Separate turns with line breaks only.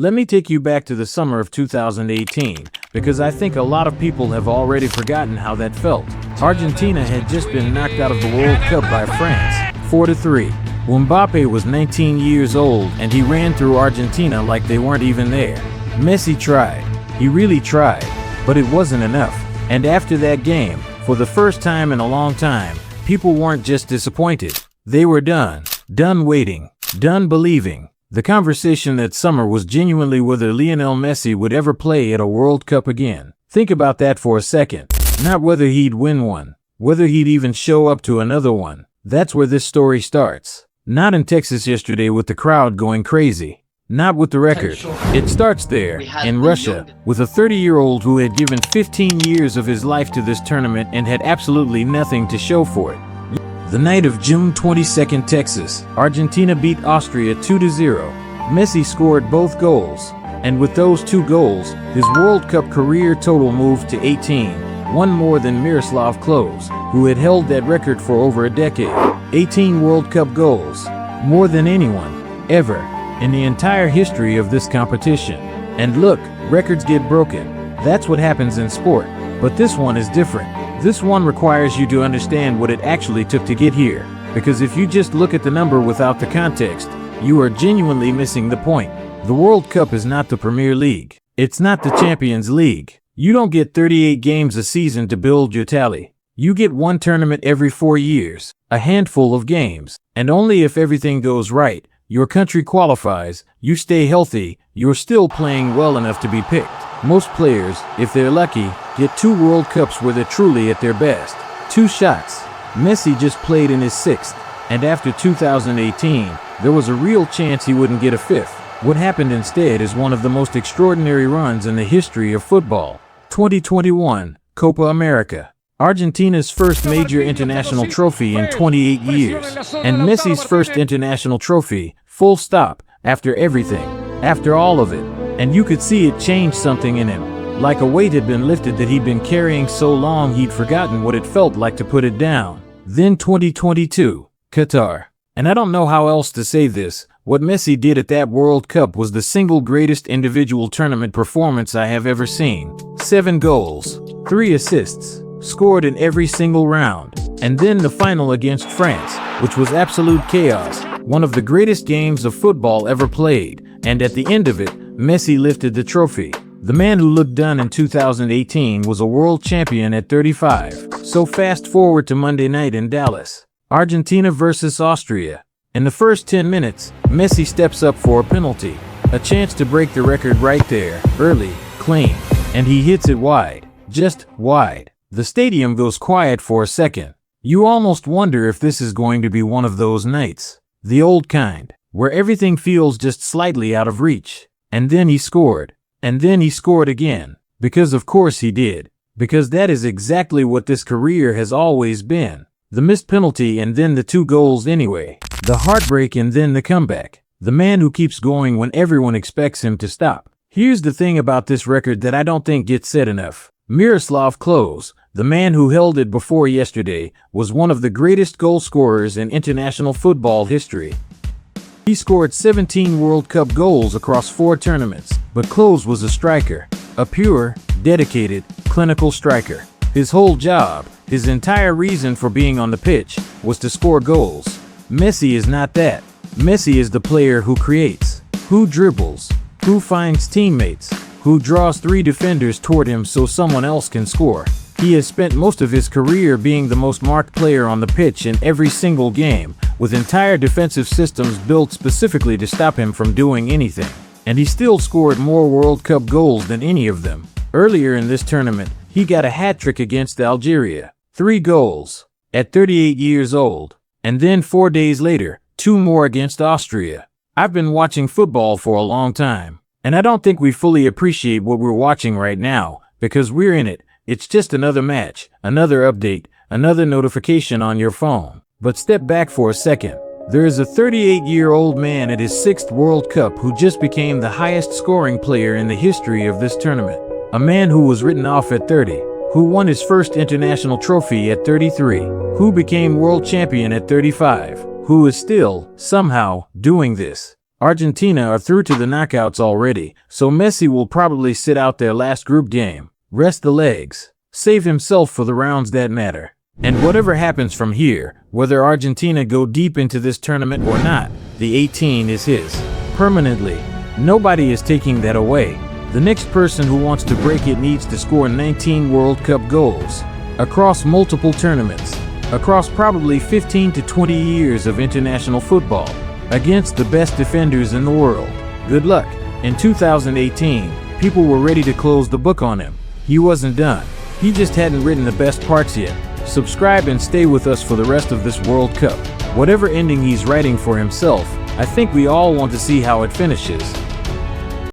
Let me take you back to the summer of 2018, because I think a lot of people have already forgotten how that felt. Argentina had just been knocked out of the World Cup by France, 4-3. Mbappe was 19 years old and he ran through Argentina like they weren't even there. Messi tried. He really tried. But it wasn't enough. And after that game, for the first time in a long time, people weren't just disappointed. They were done. Done waiting. Done believing. The conversation that summer was genuinely whether Lionel Messi would ever play at a World Cup again. Think about that for a second. Not whether he'd win one. Whether he'd even show up to another one. That's where this story starts. Not in Texas yesterday with the crowd going crazy. Not with the record. It starts there, in Russia, with a 30-year-old who had given 15 years of his life to this tournament and had absolutely nothing to show for it. The night of June 22nd, Texas, Argentina beat Austria 2-0. Messi scored both goals, and with those 2 goals, his World Cup career total moved to 18, one more than Miroslav Klose, who had held that record for over a decade. 18 World Cup goals, more than anyone, ever, in the entire history of this competition. And look, records get broken. That's what happens in sport. But this one is different. This one requires you to understand what it actually took to get here. Because if you just look at the number without the context, you are genuinely missing the point. The World Cup is not the Premier League. It's not the Champions League. You don't get 38 games a season to build your tally. You get one tournament every 4 years, a handful of games, and only if everything goes right, your country qualifies, you stay healthy, you're still playing well enough to be picked. Most players, if they're lucky, get 2 World Cups where they're truly at their best. 2 shots. Messi just played in his 6th, and after 2018, there was a real chance he wouldn't get a 5th. What happened instead is one of the most extraordinary runs in the history of football. 2021, Copa America. Argentina's first major international trophy in 28 years, and Messi's first international trophy, full stop, after everything, after all of it. And you could see it change something in him, like a weight had been lifted that he'd been carrying so long he'd forgotten what it felt like to put it down. Then 2022, Qatar. And I don't know how else to say this, what Messi did at that World Cup was the single greatest individual tournament performance I have ever seen. 7 goals, 3 assists. Scored in every single round, and then the final against France, which was absolute chaos, one of the greatest games of football ever played, and at the end of it, Messi lifted the trophy. The man who looked done in 2018 was a world champion at 35. So fast forward to Monday night in Dallas, Argentina versus Austria. In the first 10 minutes, Messi steps up for a penalty, a chance to break the record right there, early, clean, and he hits it wide, just wide. The stadium goes quiet for a second. You almost wonder if this is going to be one of those nights. The old kind, where everything feels just slightly out of reach. And then he scored. And then he scored again. Because of course he did. Because that is exactly what this career has always been. The missed penalty and then the 2 goals anyway. The heartbreak and then the comeback. The man who keeps going when everyone expects him to stop. Here's the thing about this record that I don't think gets said enough. Miroslav Klose, the man who held it before yesterday, was one of the greatest goal scorers in international football history. He scored 17 World Cup goals across 4 tournaments, but Klose was a striker, a pure, dedicated, clinical striker. His whole job, his entire reason for being on the pitch, was to score goals. Messi is not that. Messi is the player who creates, who dribbles, who finds teammates, who draws 3 defenders toward him so someone else can score. He has spent most of his career being the most marked player on the pitch in every single game, with entire defensive systems built specifically to stop him from doing anything. And he still scored more World Cup goals than any of them. Earlier in this tournament, he got a hat-trick against Algeria. 3 goals, at 38 years old. And then 4 days later, 2 more against Austria. I've been watching football for a long time. And I don't think we fully appreciate what we're watching right now, because we're in it. It's just another match, another update, another notification on your phone. But step back for a second. There is a 38-year-old man at his 6th World Cup who just became the highest scoring player in the history of this tournament. A man who was written off at 30, who won his first international trophy at 33, who became world champion at 35, who is still, somehow, doing this. Argentina are through to the knockouts already, so Messi will probably sit out their last group game, rest the legs, save himself for the rounds that matter. And whatever happens from here, whether Argentina go deep into this tournament or not, the 18 is his. Permanently. Nobody is taking that away. The next person who wants to break it needs to score 19 World Cup goals. Across multiple tournaments. Across probably 15 to 20 years of international football. Against the best defenders in the world. Good luck. In 2018, people were ready to close the book on him. He wasn't done. He just hadn't written the best parts yet. Subscribe and stay with us for the rest of this World Cup. Whatever ending he's writing for himself, I think we all want to see how it finishes.